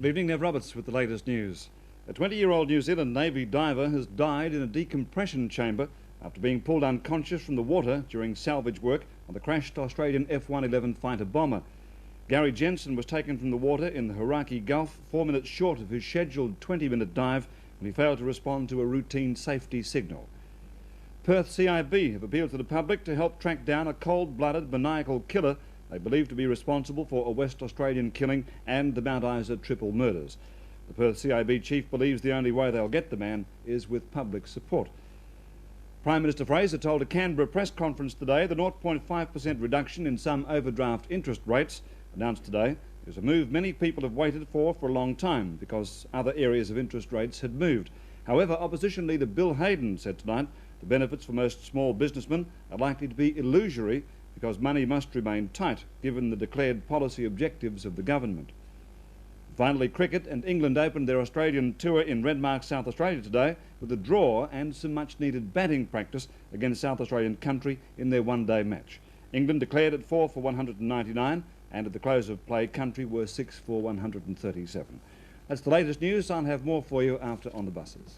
Good evening, Nev Roberts with the latest news. A 20-year-old New Zealand Navy diver has died in a decompression chamber after being pulled unconscious from the water during salvage work on the crashed Australian F-111 fighter bomber. Gary Jensen was taken from the water in the Hauraki Gulf 4 minutes short of his scheduled 20-minute dive when he failed to respond to a routine safety signal. Perth CIB have appealed to the public to help track down a cold-blooded, maniacal killer they believe to be responsible for a West Australian killing and the Mount Isa triple murders. The Perth CIB chief believes the only way they'll get the man is with public support. Prime Minister Fraser told a Canberra press conference today the 0.5% reduction in some overdraft interest rates announced today is a move many people have waited for a long time because other areas of interest rates had moved. However, opposition leader Bill Hayden said tonight the benefits for most small businessmen are likely to be illusory because money must remain tight given the declared policy objectives of the government. Finally, cricket, and England opened their Australian tour in Redmark, South Australia today with a draw and some much-needed batting practice against South Australian country in their one-day match. England declared at 4 for 199 and at the close of play country were 6 for 137. That's the latest news. I'll have more for you after On the Buses.